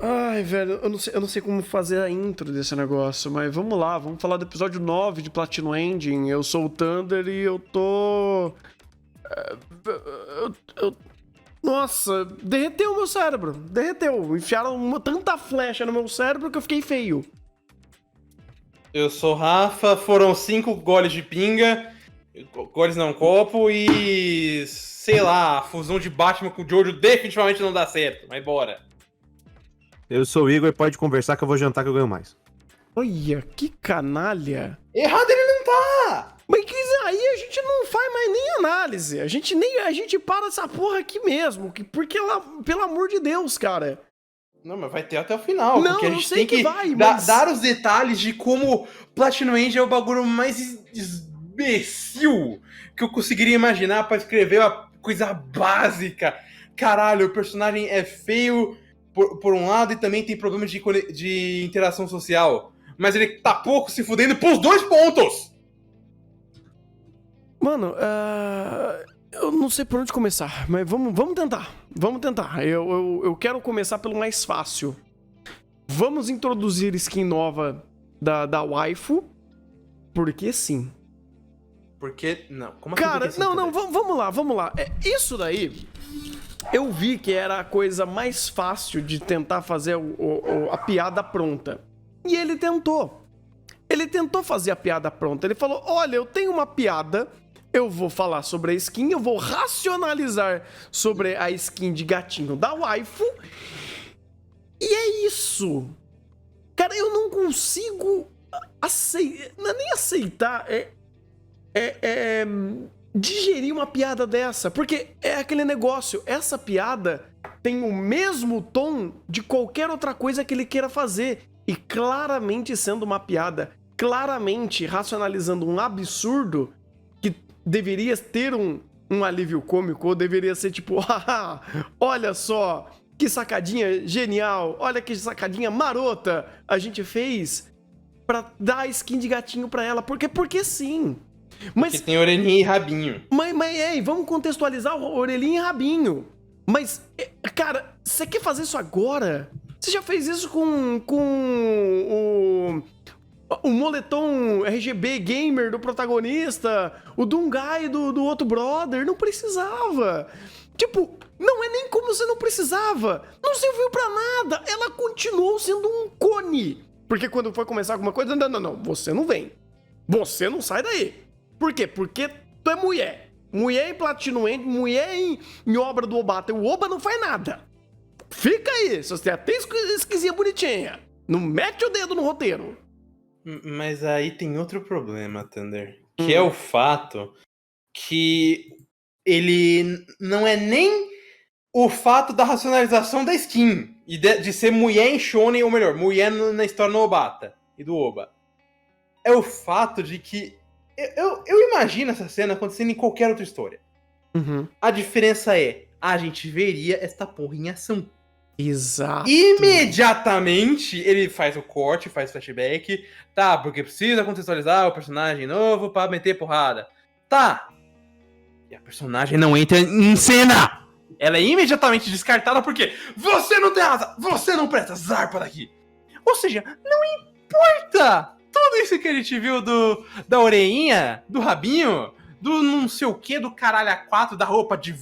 Ai, velho, eu não sei como fazer a intro desse negócio, mas vamos lá, vamos falar do episódio 9 de Platinum Ending. Eu sou o Thunder e eu tô. Nossa, derreteu o meu cérebro. Derreteu. Enfiaram tanta flecha no meu cérebro que eu fiquei feio. Eu sou Rafa, foram 5 goles de pinga, goles não, copo, e sei lá, a fusão de Batman com o Jojo definitivamente não dá certo, mas bora. Eu sou o Igor e pode conversar que eu vou jantar que eu ganho mais. Olha, que canalha. Errado ele não tá! Mas que aí a gente não faz mais nem análise. A gente para essa porra aqui mesmo. Porque, pelo amor de Deus, cara. Não, mas vai ter até o final, Não, porque a eu gente sei tem que que vai, mas- dar os detalhes de como Platinum End é o bagulho mais imbecil que eu conseguiria imaginar pra escrever uma coisa básica. Caralho, o personagem é feio por um lado e também tem problemas de interação social. Mas ele tá pouco se fudendo pros 2 pontos! Mano, eu não sei por onde começar, mas vamos tentar. Vamos tentar. Eu quero começar pelo mais fácil. Vamos introduzir skin nova da waifu. Porque sim. Porque. Não, como assim? Cara, porque sim, não, também? vamos lá. Isso daí, eu vi que era a coisa mais fácil de tentar fazer a piada pronta. E ele tentou. Ele tentou fazer a piada pronta. Ele falou, olha, eu tenho uma piada, eu vou falar sobre a skin, eu vou racionalizar sobre a skin de gatinho da waifu. E é isso. Cara, eu não consigo aceitar, não é nem aceitar, digerir uma piada dessa, porque é aquele negócio, essa piada tem o mesmo tom de qualquer outra coisa que ele queira fazer, e claramente sendo uma piada, claramente racionalizando um absurdo que deveria ter um alívio cômico, ou deveria ser tipo, haha, olha só, que sacadinha genial, olha que sacadinha marota a gente fez pra dar skin de gatinho pra ela, porque sim. Mas, Que tem orelhinha e rabinho. mas vamos contextualizar o orelhinho e rabinho. Mas, cara, você quer fazer isso agora? Você já fez isso com o moletom RGB gamer do protagonista, o Dungai do outro brother, não precisava. Tipo, não é nem como você não precisava. Não serviu pra nada. Ela continuou sendo um cone. Porque quando foi começar alguma coisa, não, você não vem. Você não sai daí. Por quê? Porque tu é mulher. Mulher em Platinum End, mulher em obra do Obata. O Oba não faz nada. Fica aí, se você até esquisinha bonitinha. Não mete o dedo no roteiro. Mas aí tem outro problema, Thunder. Que é o fato que ele não é nem o fato da racionalização da skin. E de ser mulher em Shonen, ou melhor, mulher na história no Obata e do Oba. É o fato de que eu imagino essa cena acontecendo em qualquer outra história. Uhum. A diferença é, a gente veria esta porra em ação. Exato. Imediatamente ele faz o corte, faz flashback. Tá, porque precisa contextualizar o personagem novo pra meter porrada. Tá. E a personagem não entra em cena. Ela é imediatamente descartada porque você não tem asa, você não presta, zarpa daqui. Ou seja, não importa tudo isso que a gente viu da orelhinha, do rabinho, do não sei o que, do caralho A4, da roupa de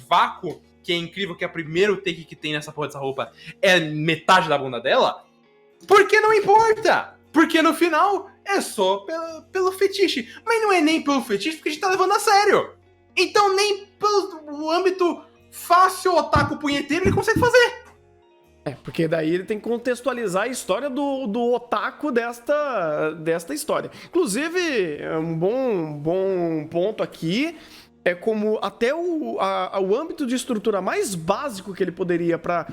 vácuo, que é incrível que é o primeiro take que tem nessa porra dessa roupa é metade da bunda dela. Porque não importa. Porque no final é só pelo fetiche. Mas não é nem pelo fetiche porque a gente tá levando a sério. Então nem pelo âmbito fácil otaku punheteiro ele consegue fazer. Porque daí ele tem que contextualizar a história do otaku desta história. Inclusive, um bom ponto aqui é como até o âmbito de estrutura mais básico que ele poderia para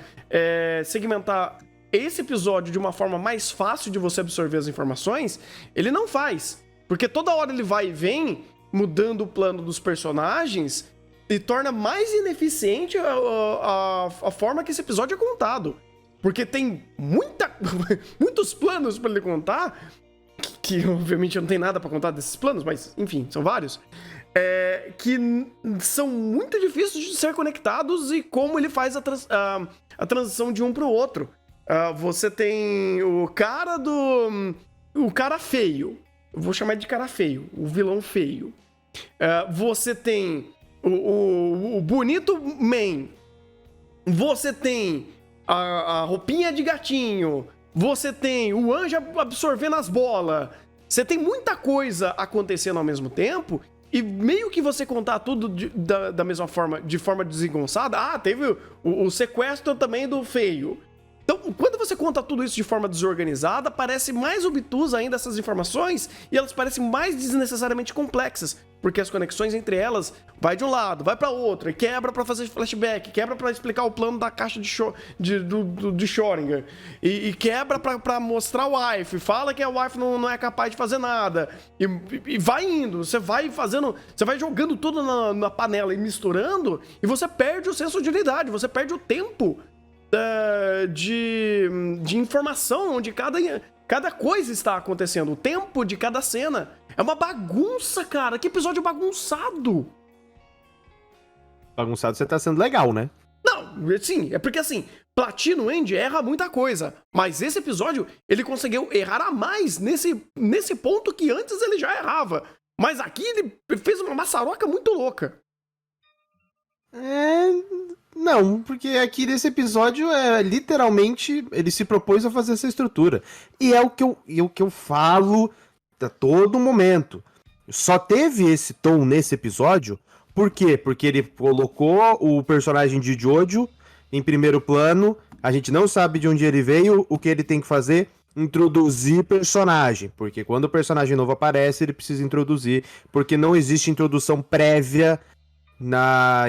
segmentar esse episódio de uma forma mais fácil de você absorver as informações, ele não faz. Porque toda hora ele vai e vem mudando o plano dos personagens e torna mais ineficiente a forma que esse episódio é contado. Porque tem muitos planos pra ele contar, que obviamente não tem nada pra contar desses planos, mas enfim, são vários. que são muito difíceis de ser conectados e como ele faz a transição de um pro outro. Você tem o cara o cara feio. Eu vou chamar de cara feio. O vilão feio. Você tem o bonito man. Você tem a roupinha de gatinho. Você tem o anjo absorvendo as bolas. Você tem muita coisa acontecendo ao mesmo tempo. E meio que você contar tudo da mesma forma, de forma desengonçada. Teve o sequestro também do feio. Então, quando você conta tudo isso de forma desorganizada, parece mais obtusa ainda essas informações e elas parecem mais desnecessariamente complexas, porque as conexões entre elas vai de um lado, vai para outro, e quebra para fazer flashback, quebra para explicar o plano da caixa de Schrödinger, e quebra para mostrar o wife, fala que a wife não é capaz de fazer nada, e vai indo, você vai fazendo, você vai jogando tudo na panela e misturando, e você perde o senso de unidade, você perde o tempo de informação onde cada coisa está acontecendo, o tempo de cada cena. É uma bagunça, cara. Que episódio bagunçado. Bagunçado você tá sendo legal, né? Não, sim, é porque assim, Platino End erra muita coisa, mas esse episódio ele conseguiu errar a mais nesse ponto que antes ele já errava. Mas aqui ele fez uma maçaroca muito louca. Não, porque aqui nesse episódio literalmente ele se propôs a fazer essa estrutura. E é o que eu falo a todo momento. Só teve esse tom nesse episódio, por quê? Porque ele colocou o personagem de Jojo em primeiro plano, a gente não sabe de onde ele veio, o que ele tem que fazer? Introduzir personagem, porque quando o personagem novo aparece, ele precisa introduzir, porque não existe introdução prévia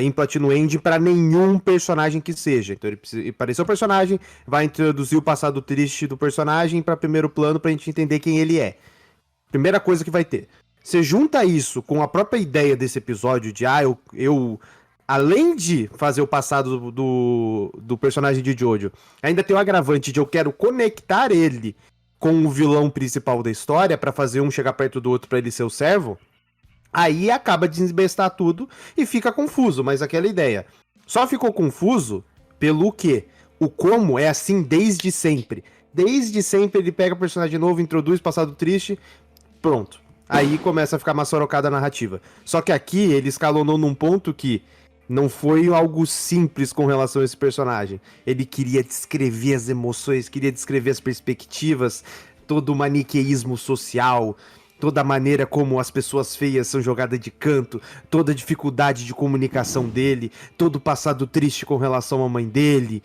em Platino End para nenhum personagem que seja. Então ele precisa aparecer o personagem, vai introduzir o passado triste do personagem para primeiro plano pra gente entender quem ele é. Primeira coisa que vai ter. Você junta isso com a própria ideia desse episódio de eu além de fazer o passado do personagem de Jojo, ainda tem o agravante de eu quero conectar ele com o vilão principal da história para fazer um chegar perto do outro para ele ser o servo. Aí acaba de desbestar tudo e fica confuso, mas aquela ideia. Só ficou confuso pelo quê? O como é assim desde sempre. Desde sempre ele pega personagem novo, introduz passado triste, pronto. Aí começa a ficar maçorocada a narrativa. Só que aqui ele escalonou num ponto que não foi algo simples com relação a esse personagem. Ele queria descrever as emoções, queria descrever as perspectivas, todo o maniqueísmo social, toda a maneira como as pessoas feias são jogadas de canto, toda a dificuldade de comunicação dele, todo o passado triste com relação à mãe dele.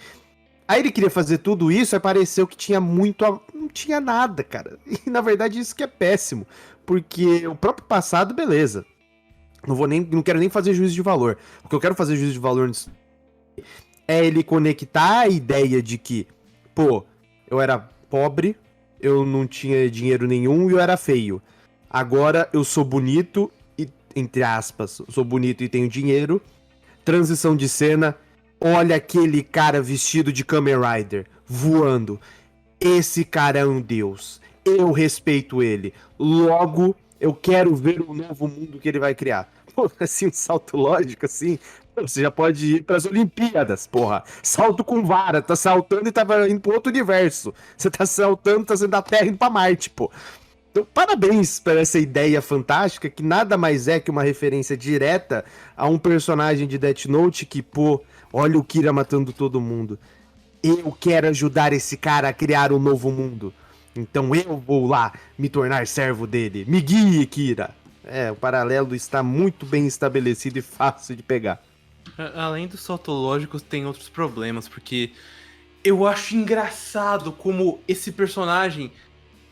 Aí ele queria fazer tudo isso, aí pareceu que tinha muito... Não tinha nada, cara. E na verdade isso que é péssimo, porque o próprio passado, beleza. Não quero nem fazer juízo de valor. O que eu quero fazer juízo de valor é ele conectar a ideia de que, pô, eu era pobre, eu não tinha dinheiro nenhum e eu era feio. Agora eu sou bonito e, entre aspas, sou bonito e tenho dinheiro. Transição de cena, olha aquele cara vestido de Kamen Rider, voando. Esse cara é um deus. Eu respeito ele. Logo, eu quero ver o novo mundo que ele vai criar. Pô, assim, um salto lógico, assim, você já pode ir pras Olimpíadas, porra. Salto com vara, tá saltando e tava indo pro outro universo. Você tá saltando, tá saindo da Terra indo pra Marte, pô. Então, parabéns por essa ideia fantástica, que nada mais é que uma referência direta a um personagem de Death Note que, pô, olha o Kira matando todo mundo. Eu quero ajudar esse cara a criar um novo mundo. Então eu vou lá me tornar servo dele. Me guie, Kira. O paralelo está muito bem estabelecido e fácil de pegar. Além dos saltológicos, tem outros problemas, porque eu acho engraçado como esse personagem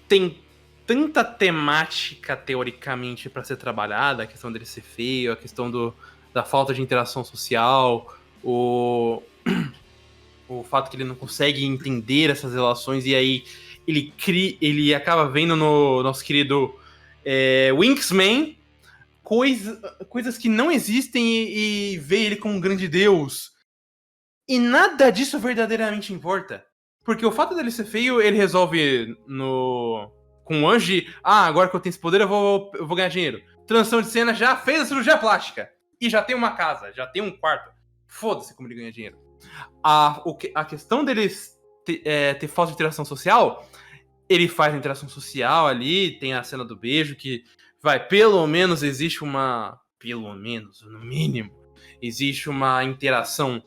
tem tanta temática, teoricamente, pra ser trabalhada, a questão dele ser feio, a questão da falta de interação social, o fato que ele não consegue entender essas relações, e aí ele acaba vendo no nosso querido Winxman coisas que não existem e vê ele como um grande deus. E nada disso verdadeiramente importa. Porque o fato dele ser feio, ele resolve com o Anji, agora que eu tenho esse poder eu vou ganhar dinheiro. transição de cena, já fez a cirurgia plástica. E já tem uma casa, já tem um quarto. Foda-se como ele ganha dinheiro. A questão deles ter falta de interação social, ele faz a interação social ali, tem a cena do beijo, que pelo menos existe pelo menos, no mínimo, existe uma interação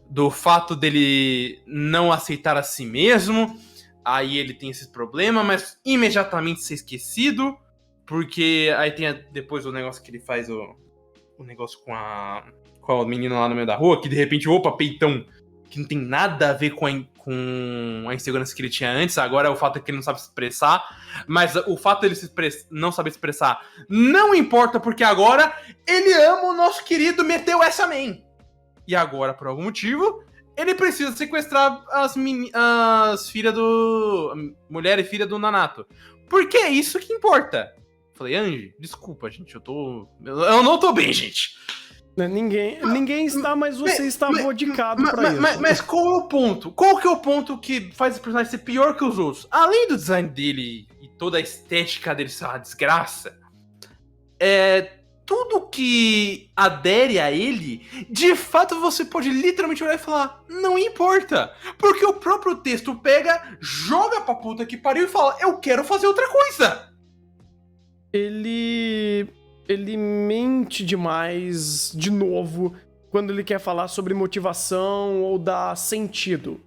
do fato dele não aceitar a si mesmo, aí ele tem esse problema, mas imediatamente ser esquecido, porque aí tem depois o negócio que ele faz, o negócio com a menina lá no meio da rua, que de repente, opa, peitão, que não tem nada a ver com a insegurança que ele tinha antes, agora é o fato de que ele não sabe se expressar, mas o fato dele não saber se expressar não importa, porque agora ele ama o nosso querido Meteu Essa Man. E agora, por algum motivo, ele precisa sequestrar as filhas mulher e filha do Nanato. Porque é isso que importa. Falei, Angie, desculpa, gente, eu não tô bem, gente. Ninguém está, mas você está vodicado pra isso. Mas qual é o ponto? Qual que é o ponto que faz esse personagem ser pior que os outros? Além do design dele e toda a estética dele ser uma desgraça, tudo que adere a ele, de fato você pode literalmente olhar e falar, não importa. Porque o próprio texto pega, joga pra puta que pariu e fala, eu quero fazer outra coisa. Ele mente demais, de novo, quando ele quer falar sobre motivação ou dar sentido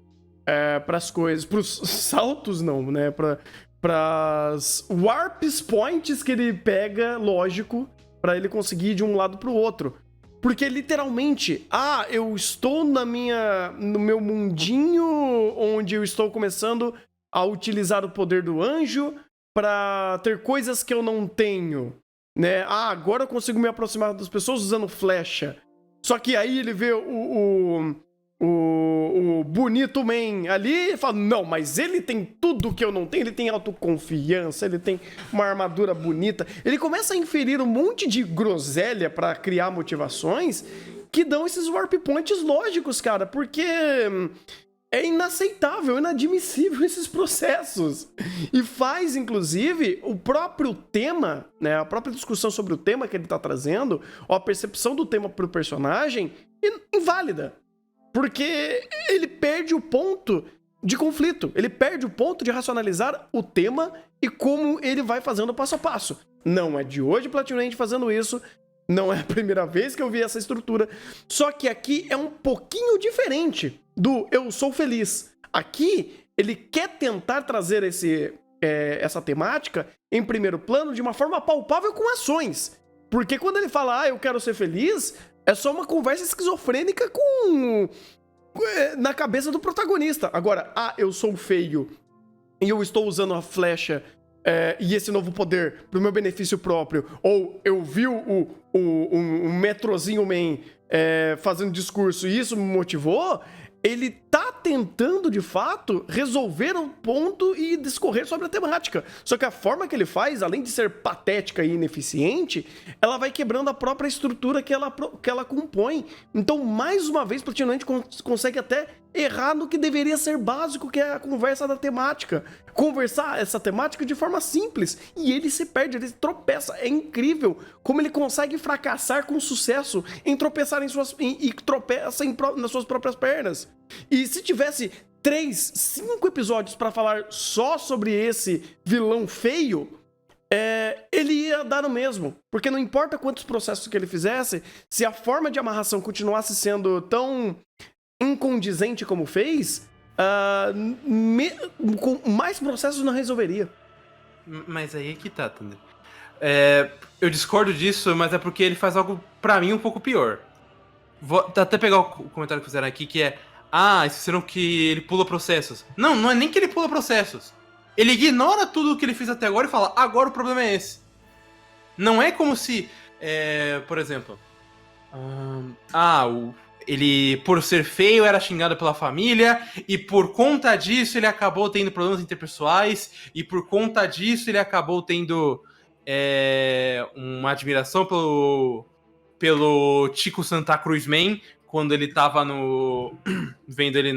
pras coisas. Pros saltos, não, né? Pras warp points que ele pega, lógico, pra ele conseguir ir de um lado pro outro. Porque, literalmente, eu estou no meu mundinho onde eu estou começando a utilizar o poder do anjo pra ter coisas que eu não tenho. Né? Agora eu consigo me aproximar das pessoas usando flecha. Só que aí ele vê o bonito man ali e fala, não, mas ele tem tudo que eu não tenho, ele tem autoconfiança, ele tem uma armadura bonita. Ele começa a inferir um monte de groselha pra criar motivações que dão esses warp points lógicos, cara, porque é inaceitável, inadmissível esses processos. E faz, inclusive, o próprio tema, né, a própria discussão sobre o tema que ele tá trazendo, ou a percepção do tema pro personagem, inválida. Porque ele perde o ponto de conflito. Ele perde o ponto de racionalizar o tema e como ele vai fazendo passo a passo. Não é de hoje Platinum fazendo isso. Não é a primeira vez que eu vi essa estrutura. Só que aqui é um pouquinho diferente do eu sou feliz. Aqui, ele quer tentar trazer essa temática em primeiro plano de uma forma palpável com ações. Porque quando ele fala, eu quero ser feliz, é só uma conversa esquizofrênica na cabeça do protagonista. Agora, eu sou feio e eu estou usando a flecha e esse novo poder pro meu benefício próprio, ou eu vi o Metrozinho Man fazendo discurso e isso me motivou, ele tá tentando, de fato, resolver um ponto e discorrer sobre a temática. Só que a forma que ele faz, além de ser patética e ineficiente, ela vai quebrando a própria estrutura que ela compõe. Então, mais uma vez, Platinum consegue até errar no que deveria ser básico, que é a conversa da temática. Conversar essa temática de forma simples. E ele se perde, ele tropeça. É incrível como ele consegue fracassar com sucesso em tropeçar e tropeça nas suas próprias pernas. E se tivesse 3, 5 episódios pra falar só sobre esse vilão feio, ele ia dar no mesmo. Porque não importa quantos processos que ele fizesse, se a forma de amarração continuasse sendo tão incondizente como fez, com mais processos não resolveria. Mas aí é que tá, Thunder. Eu discordo disso, mas é porque ele faz algo, pra mim, um pouco pior. Vou até pegar o comentário que fizeram aqui, que esqueceram que ele pula processos. Não é nem que ele pula processos. Ele ignora tudo o que ele fez até agora e fala, agora o problema é esse. Não é como se, por exemplo, ele, por ser feio, era xingado pela família, e por conta disso ele acabou tendo problemas interpessoais, e por conta disso ele acabou tendo uma admiração pelo Chico Santa Cruz Man, quando ele tava vendo ele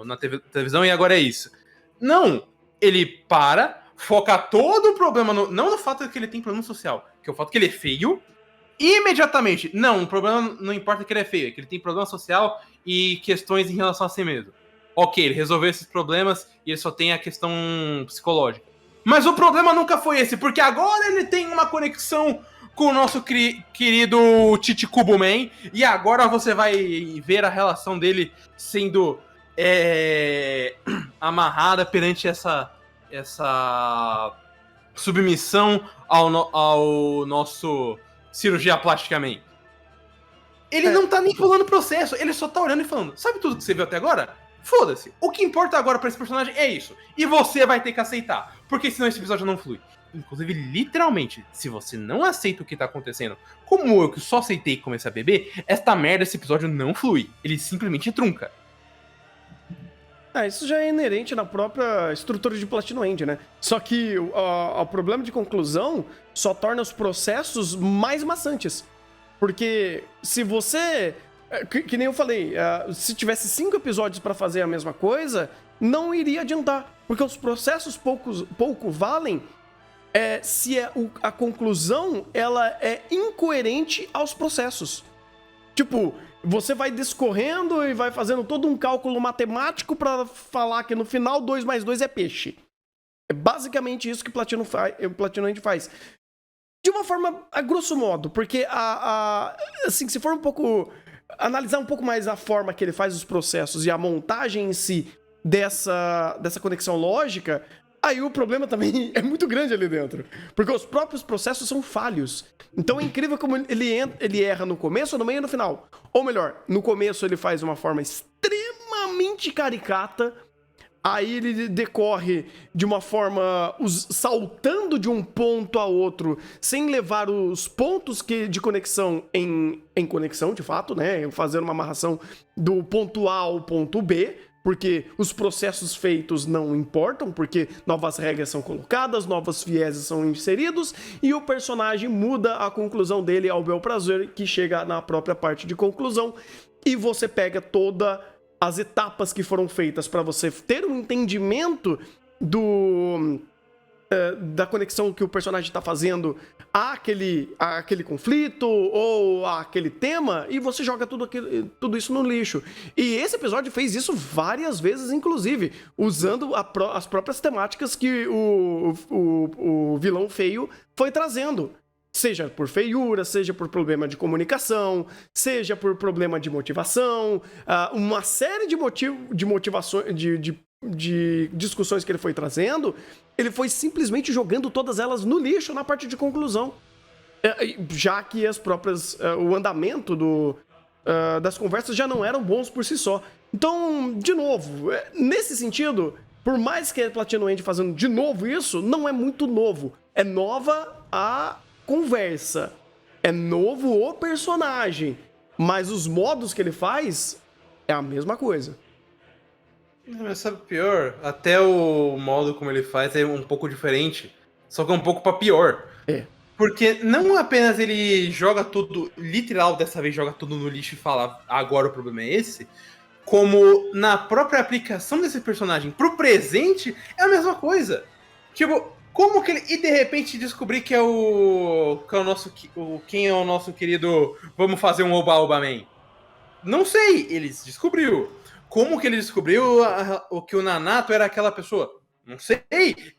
na televisão, e agora é isso. Não! Ele foca todo o problema, não no fato de que ele tem problema social, que é o fato que ele é feio, imediatamente, não, o problema não importa que ele é feio, é que ele tem problema social e questões em relação a si mesmo. Ok, ele resolveu esses problemas e ele só tem a questão psicológica. Mas o problema nunca foi esse, porque agora ele tem uma conexão com o nosso querido Chichikubo Man, e agora você vai ver a relação dele sendo amarrada perante essa submissão ao nosso cirurgia plástica Man. Ele não tá nem pulando o processo, ele só tá olhando e falando, sabe tudo que você viu até agora? Foda-se, o que importa agora pra esse personagem é isso, e você vai ter que aceitar, porque senão esse episódio não flui. Inclusive, literalmente, se você não aceita o que tá acontecendo, como eu que só aceitei e comecei a beber, esta merda, esse episódio não flui. Ele simplesmente trunca. Isso já é inerente na própria estrutura de Platinum End, né? Só que o problema de conclusão só torna os processos mais maçantes. Porque se você... Que nem eu falei, se tivesse 5 episódios pra fazer a mesma coisa, não iria adiantar. Porque os processos pouco valem se a conclusão ela é incoerente aos processos. Tipo, você vai discorrendo e vai fazendo todo um cálculo matemático pra falar que no final 2 mais 2 é peixe. É basicamente isso que o Platinum End faz. De uma forma, a grosso modo, porque assim, se for analisar um pouco mais a forma que ele faz os processos e a montagem em si dessa conexão lógica, aí o problema também é muito grande ali dentro. Porque os próprios processos são falhos. Então é incrível como ele erra no começo, no meio e no final. Ou melhor, no começo ele faz uma forma extremamente caricata, aí ele decorre de uma forma saltando de um ponto a outro, sem levar os pontos de conexão em conexão, de fato, né? Fazer uma amarração do ponto A ao ponto B, porque os processos feitos não importam, porque novas regras são colocadas, novos vieses são inseridos, e o personagem muda a conclusão dele ao bel prazer, que chega na própria parte de conclusão, e você pega todas as etapas que foram feitas para você ter um entendimento da conexão que o personagem está fazendo àquele conflito ou àquele tema, e você joga tudo isso no lixo. E esse episódio fez isso várias vezes, inclusive, usando as próprias temáticas que o vilão feio foi trazendo. Seja por feiura, seja por problema de comunicação, seja por problema de motivação, uma série de motivações, de discussões que ele foi trazendo, ele foi simplesmente jogando todas elas no lixo na parte de conclusão. Já que o andamento das conversas já não eram bons por si só. Então, de novo, nesse sentido, por mais que a Platinum End fazendo de novo isso, não é muito novo. É nova a conversa, é novo o personagem, mas os modos que ele faz é a mesma coisa. Mas sabe o pior? Até o modo como ele faz é um pouco diferente, só que é um pouco pra pior. Porque não apenas ele joga tudo, literal dessa vez joga tudo no lixo e fala agora o problema é esse, como na própria aplicação desse personagem pro presente é a mesma coisa. Tipo, como que ele... E de repente descobrir que é quem é o nosso querido vamos fazer um Oba-Oba Man? Não sei, ele descobriu. Como que ele descobriu que o Nanato era aquela pessoa? Não sei,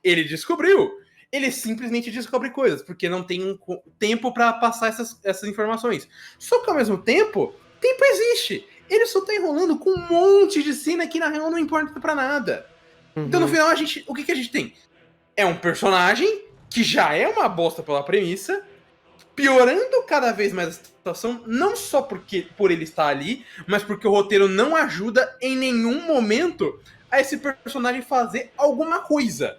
ele descobriu. Ele simplesmente descobre coisas, porque não tem tempo pra passar essas informações. Só que ao mesmo tempo existe. Ele só tá enrolando com um monte de cena que na real não importa pra nada. Então no final o que a gente tem? É um personagem que já é uma bosta pela premissa, piorando cada vez mais a situação, não só por ele estar ali, mas porque o roteiro não ajuda em nenhum momento a esse personagem fazer alguma coisa.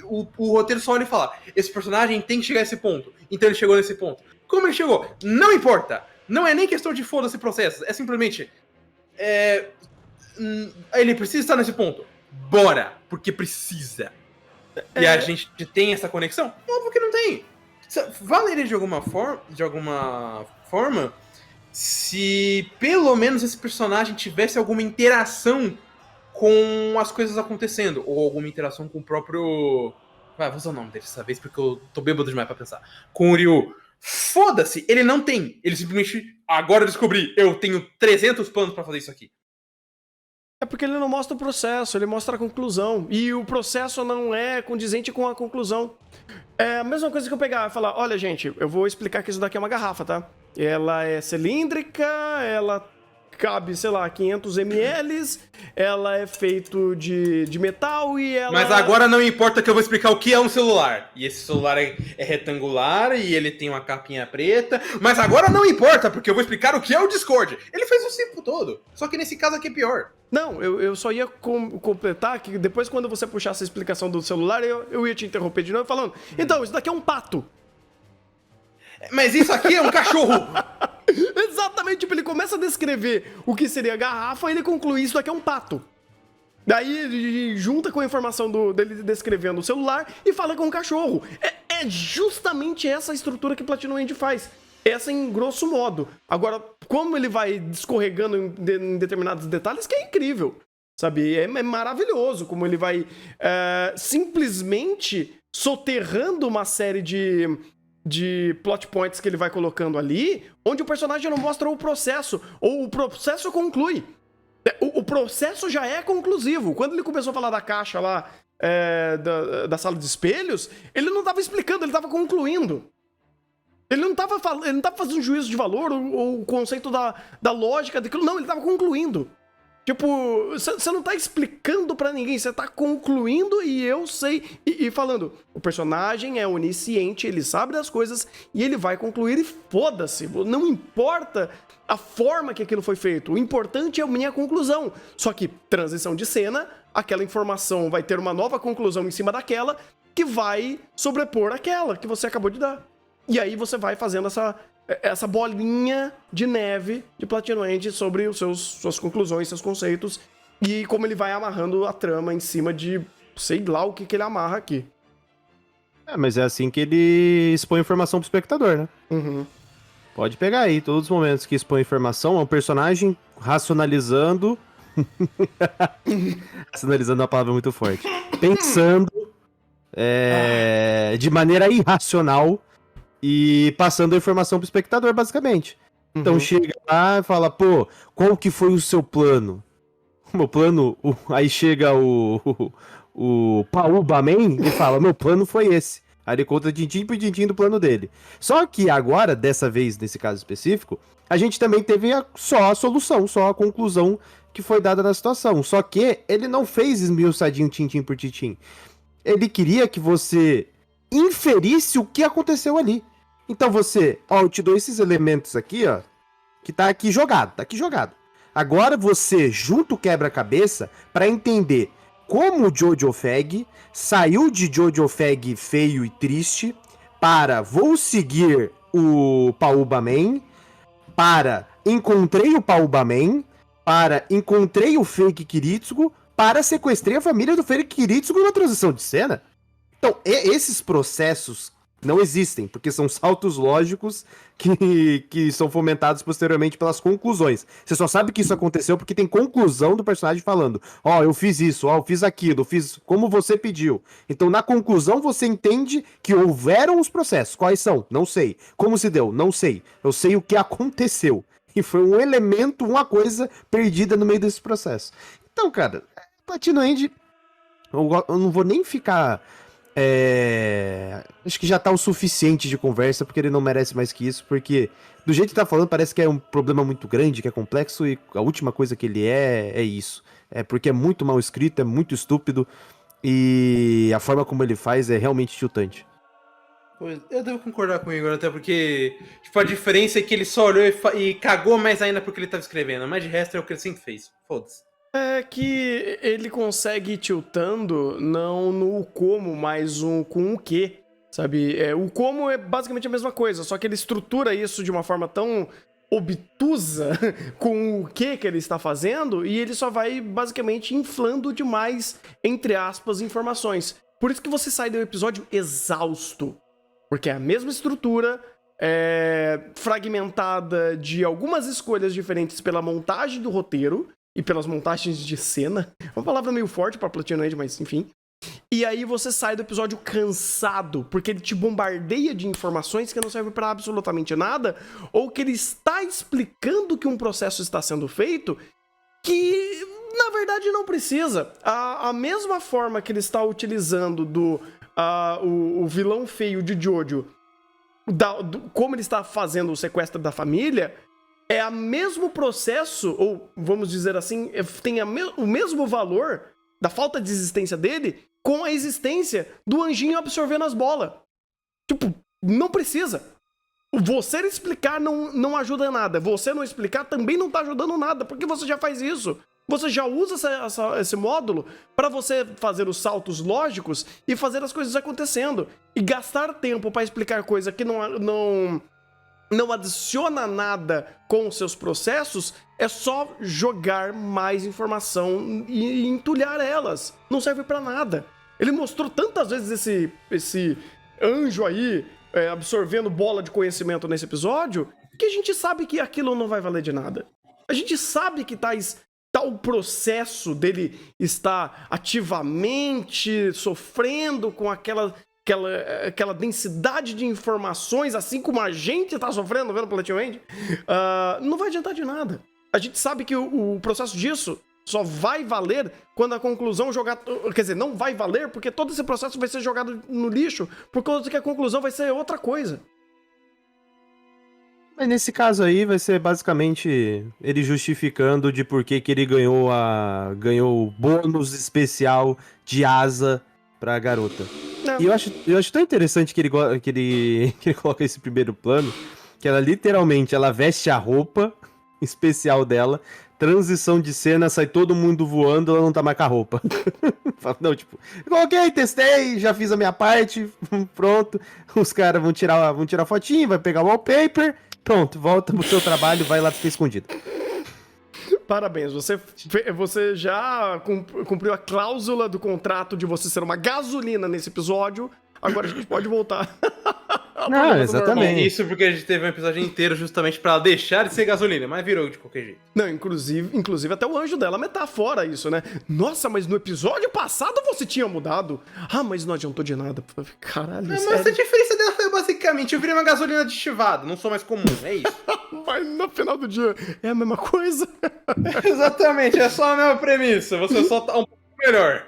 O roteiro só olha e fala, esse personagem tem que chegar a esse ponto, então ele chegou nesse ponto. Como ele chegou? Não importa. Não é nem questão de foda-se processo, é simplesmente... ele precisa estar nesse ponto. Bora, porque precisa. E a gente tem essa conexão? Óbvio que não tem. Valeria de alguma forma se pelo menos esse personagem tivesse alguma interação com as coisas acontecendo, ou alguma interação com o próprio Vai, vou usar o nome dele dessa vez porque eu tô bêbado demais pra pensar. Com o Ryu. Foda-se, ele não tem. Ele simplesmente, agora eu descobri, eu tenho 300 planos pra fazer isso aqui. É porque ele não mostra o processo, ele mostra a conclusão. E o processo não é condizente com a conclusão. É a mesma coisa que eu pegar e falar, olha, gente, eu vou explicar que isso daqui é uma garrafa, tá? Ela é cilíndrica, ela cabe, sei lá, 500 ml, ela é feito de metal e ela... Mas agora não importa que eu vou explicar o que é um celular. E esse celular é retangular e ele tem uma capinha preta. Mas agora não importa, porque eu vou explicar o que é o Discord. Ele fez o tempo todo. Só que nesse caso aqui é pior. Não, eu só ia completar que depois quando você puxasse a explicação do celular, eu ia te interromper de novo falando, então, isso daqui é um pato. Mas isso aqui é um cachorro. Exatamente, tipo, ele começa a descrever o que seria a garrafa e ele conclui, isso daqui é um pato. Daí ele junta com a informação dele descrevendo o celular e fala com o cachorro. É justamente essa a estrutura que Platinum End faz. Essa em grosso modo. Agora, como ele vai escorregando em determinados detalhes, que é incrível. Sabe? É maravilhoso como ele vai simplesmente soterrando uma série de plot points que ele vai colocando ali, onde o personagem não mostra o processo, ou o processo conclui. O processo já é conclusivo. Quando ele começou a falar da caixa lá, da sala de espelhos, ele não estava explicando, ele estava concluindo. Ele não estava fazendo um juízo de valor, ou o conceito da lógica daquilo, não, ele estava concluindo. Tipo, você não tá explicando pra ninguém, você tá concluindo e eu sei. E falando, o personagem é onisciente, ele sabe das coisas e ele vai concluir e foda-se. Não importa a forma que aquilo foi feito, o importante é a minha conclusão. Só que, transição de cena, aquela informação vai ter uma nova conclusão em cima daquela que vai sobrepor aquela que você acabou de dar. E aí você vai fazendo essa bolinha de neve de Platinum End sobre suas conclusões, seus conceitos, e como ele vai amarrando a trama em cima de sei lá o que ele amarra aqui. Mas é assim que ele expõe informação pro espectador, né? Uhum. Pode pegar aí, todos os momentos que expõe informação, é um personagem racionalizando... racionalizando é uma palavra muito forte. Pensando de maneira irracional e passando a informação pro espectador, basicamente. Então chega lá e fala, pô, qual que foi o seu plano? O meu plano... Aí chega o Paubaman e fala, meu plano foi esse. Aí ele conta tintim por tintim do plano dele. Só que agora, dessa vez, nesse caso específico, a gente também teve só a solução, só a conclusão que foi dada na situação. Só que ele não fez esmiuçadinho tintim por tintim. Ele queria que você inferisse o que aconteceu ali. Então eu te dou esses elementos aqui, ó, que tá aqui jogado. Agora você junta o quebra-cabeça pra entender como o Jojo Fag saiu de Jojo Fag feio e triste para vou seguir o Paubaman, para encontrei o Paubaman, para encontrei o Fake Kiritsugo, para sequestrei a família do Fake Kiritsugo na transição de cena. Então, esses processos não existem, porque são saltos lógicos que são fomentados posteriormente pelas conclusões. Você só sabe que isso aconteceu porque tem conclusão do personagem falando, eu fiz isso, eu fiz aquilo, eu fiz como você pediu. Então, na conclusão, você entende que houveram os processos. Quais são? Não sei. Como se deu? Não sei. Eu sei o que aconteceu. E foi um elemento, uma coisa perdida no meio desse processo. Então, cara, Platinum End, eu não vou nem ficar... Acho que já tá o suficiente de conversa, porque ele não merece mais que isso, porque do jeito que tá falando parece que é um problema muito grande, que é complexo, e a última coisa que ele é isso. É porque é muito mal escrito, é muito estúpido, e a forma como ele faz é realmente tiltante. Pois, eu devo concordar com o Igor, até porque tipo, a diferença é que ele só olhou e cagou mais ainda porque ele tava escrevendo, mas de resto é o que ele sempre fez. Foda-se. É que ele consegue ir tiltando não no como, mas com o que, sabe? O como é basicamente a mesma coisa, só que ele estrutura isso de uma forma tão obtusa com o que ele está fazendo e ele só vai basicamente inflando demais, entre aspas, informações. Por isso que você sai do episódio exausto, porque é a mesma estrutura... fragmentada de algumas escolhas diferentes pela montagem do roteiro e pelas montagens de cena. Uma palavra meio forte pra Platinum End, mas enfim. E aí você sai do episódio cansado, porque ele te bombardeia de informações que não servem pra absolutamente nada, ou que ele está explicando que um processo está sendo feito que, na verdade, não precisa. A mesma forma que ele está utilizando o vilão feio de Jojo, como ele está fazendo o sequestro da família, é o mesmo processo, ou vamos dizer assim, tem o mesmo valor da falta de existência dele com a existência do anjinho absorvendo as bolas. Tipo, não precisa. Você explicar não ajuda nada. Você não explicar também não tá ajudando nada, porque você já faz isso. Você já usa esse módulo para você fazer os saltos lógicos e fazer as coisas acontecendo. E gastar tempo para explicar coisa que não adiciona nada com os seus processos é só jogar mais informação e entulhar elas. Não serve para nada. Ele mostrou tantas vezes esse anjo aí absorvendo bola de conhecimento nesse episódio que a gente sabe que aquilo não vai valer de nada. A gente sabe que o processo dele está ativamente sofrendo com aquela densidade de informações, assim como a gente tá sofrendo vendo Platinum. Não vai adiantar de nada. A gente sabe que o processo disso só vai valer quando a conclusão jogar... Quer dizer, não vai valer porque todo esse processo vai ser jogado no lixo por causa que a conclusão vai ser outra coisa. Mas nesse caso aí vai ser basicamente ele justificando de por que ele ganhou o bônus especial de asa pra garota. Não. E eu acho tão interessante que ele coloca esse primeiro plano, que ela literalmente ela veste a roupa especial dela, transição de cena, sai todo mundo voando, ela não tá mais com a roupa. Não, tipo, coloquei, testei, já fiz a minha parte, pronto. Os caras vão tirar fotinho, vai pegar o wallpaper, pronto, volta pro seu trabalho, vai lá ficar escondido. Parabéns, você já cumpriu a cláusula do contrato de você ser uma gasolina nesse episódio. Agora a gente pode voltar. Não, exatamente. Isso porque a gente teve um episódio inteiro justamente pra ela deixar de ser gasolina, mas virou de qualquer jeito. Não, inclusive até o anjo dela metafora isso, né? Nossa, mas no episódio passado você tinha mudado. Ah, mas não adiantou de nada. Caralho, Mas sério? a diferença dela foi basicamente, eu virei uma gasolina aditivada, não sou mais comum, é isso. Mas no final do dia é a mesma coisa. Exatamente, é só a mesma premissa, você só tá um pouco melhor.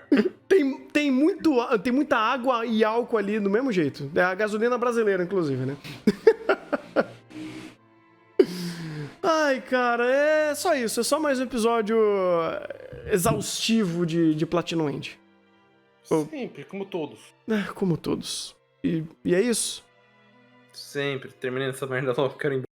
Tem muita água e álcool ali do mesmo jeito. É a gasolina brasileira, inclusive, né? Ai, cara, é só isso. É só mais um episódio exaustivo de Platinum End. Sempre, como todos. Como todos. E é isso. Sempre, terminando essa merda logo, quero ir embora.